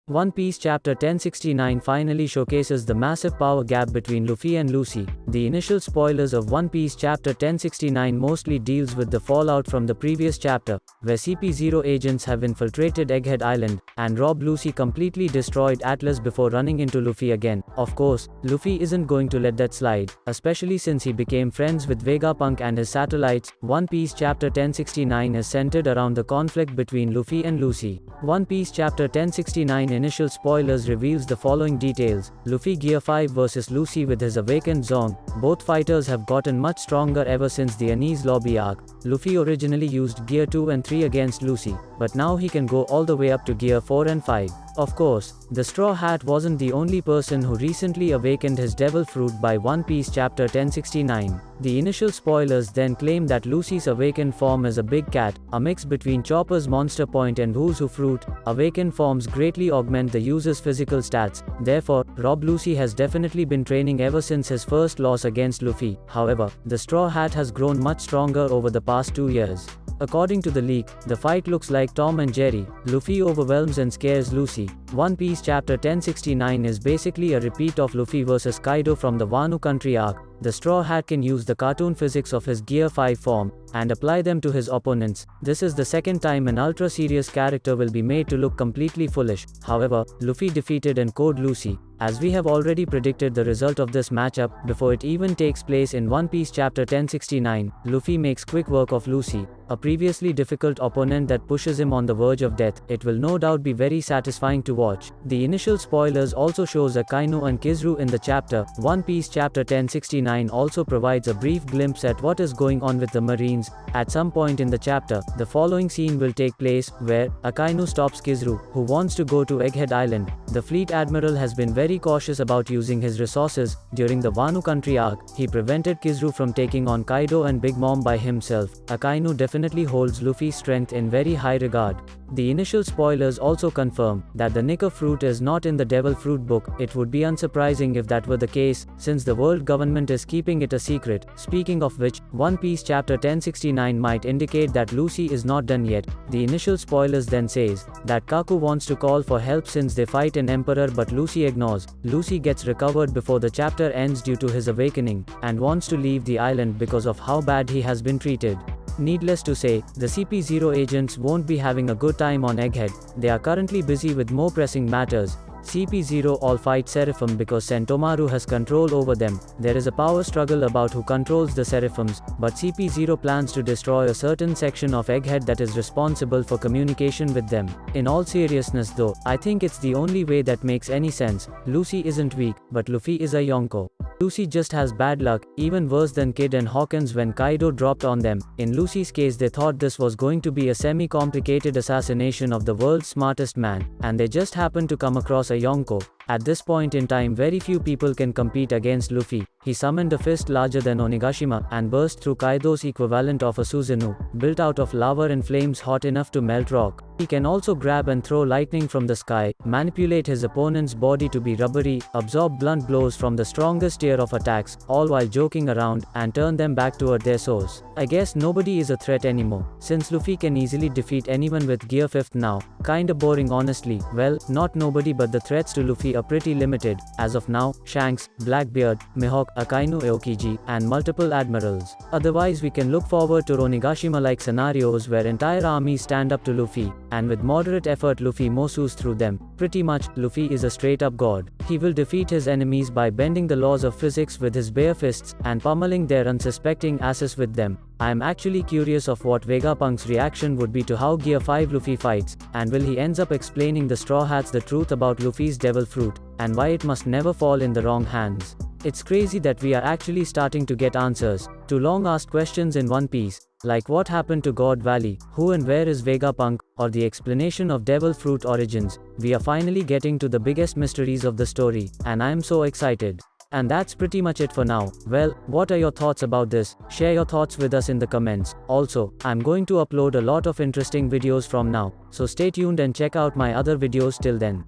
One Piece Chapter 1069 finally showcases the massive power gap between Luffy and Lucci. The initial spoilers of One Piece Chapter 1069 mostly deals with the fallout from the previous chapter, where CP0 agents have infiltrated Egghead Island, and robbed Lucci completely destroyed Atlas before running into Luffy again. Of course, Luffy isn't going to let that slide, especially since he became friends with Vegapunk and his satellites. One Piece Chapter 1069 is centered around the conflict between Luffy and Lucci. One Piece Chapter 1069 initial spoilers reveals the following details. Luffy Gear 5 vs Lucci with his awakened Zong. Both fighters have gotten much stronger ever since the Enies Lobby arc. Luffy originally used Gear 2 and 3 against Lucci, but now he can go all the way up to Gear 4 and 5. Of course, the Straw Hat wasn't the only person who recently awakened his Devil Fruit by One Piece Chapter 1069. The initial spoilers then claim that Lucci's awakened form is a big cat, a mix between Chopper's Monster Point and Wuzu Fruit. Awakened forms greatly augment the user's physical stats. Therefore, Rob Lucci has definitely been training ever since his first loss against Luffy. However, the Straw Hat has grown much stronger over the past 2 years. According to the leak, the fight looks like Tom and Jerry. Luffy overwhelms and scares Lucci. One Piece Chapter 1069 is basically a repeat of Luffy vs Kaido from the Wano Country arc. The Straw Hat can use the cartoon physics of his Gear 5 form, and apply them to his opponents. This is the second time an ultra-serious character will be made to look completely foolish. However, Luffy defeated and Code Lucci, as we have already predicted the result of this matchup, before it even takes place in One Piece Chapter 1069. Luffy makes quick work of Lucci, a previously difficult opponent that pushes him on the verge of death. It will no doubt be very satisfying to watch. The initial spoilers also shows Akainu and Kizaru in the chapter. One Piece Chapter 1069 also provides a brief glimpse at what is going on with the Marines. At some point in the chapter, the following scene will take place, where Akainu stops Kizaru, who wants to go to Egghead Island. The fleet admiral has been very cautious about using his resources. During the Wano Country arc, he prevented Kizaru from taking on Kaido and Big Mom by himself. Akainu definitely holds Luffy's strength in very high regard. The initial spoilers also confirm that the Nika fruit is not in the Devil Fruit book. It would be unsurprising if that were the case, since the world government is keeping it a secret. Speaking of which, One Piece Chapter 1069 might indicate that Lucci is not done yet. The initial spoilers then says that Kaku wants to call for help since they fight an emperor, but Lucci ignores. Lucci gets recovered before the chapter ends due to his awakening, and wants to leave the island because of how bad he has been treated. Needless to say, the CP0 agents won't be having a good time on Egghead. They are currently busy with more pressing matters. CP0 all fight Seraphim because Sentomaru has control over them. There is a power struggle about who controls the Seraphims, but CP0 plans to destroy a certain section of Egghead that is responsible for communication with them. In all seriousness though, I think it's the only way that makes any sense. Lucci isn't weak, but Luffy is a Yonko. Lucci just has bad luck, even worse than Kid and Hawkins when Kaido dropped on them. In Lucy's case, they thought this was going to be a semi-complicated assassination of the world's smartest man, and they just happened to come across a Yonko. At this point in time, very few people can compete against Luffy. He summoned a fist larger than Onigashima, and burst through Kaido's equivalent of a Susanoo, built out of lava and flames hot enough to melt rock. He can also grab and throw lightning from the sky, manipulate his opponent's body to be rubbery, absorb blunt blows from the strongest tier of attacks, all while joking around, and turn them back toward their source. I guess nobody is a threat anymore, since Luffy can easily defeat anyone with Gear 5th now. Kinda boring honestly. Well, not nobody, but the threats to Luffy are pretty limited. As of now, Shanks, Blackbeard, Mihawk, Akainu Aokiji, and multiple admirals. Otherwise we can look forward to Onigashima-like scenarios where entire armies stand up to Luffy, and with moderate effort Luffy mosus through them. Pretty much, Luffy is a straight-up god. He will defeat his enemies by bending the laws of physics with his bare fists, and pummeling their unsuspecting asses with them. I am actually curious of what Vegapunk's reaction would be to how Gear 5 Luffy fights, and will he ends up explaining the Straw Hats the truth about Luffy's Devil Fruit, and why it must never fall in the wrong hands. It's crazy that we are actually starting to get answers to long-asked questions in One Piece, like what happened to God Valley, who and where is Vegapunk, or the explanation of Devil Fruit origins. We are finally getting to the biggest mysteries of the story, and I am so excited. And that's pretty much it for now. Well, what are your thoughts about this? Share your thoughts with us in the comments. Also, I'm going to upload a lot of interesting videos from now, so stay tuned and check out my other videos till then.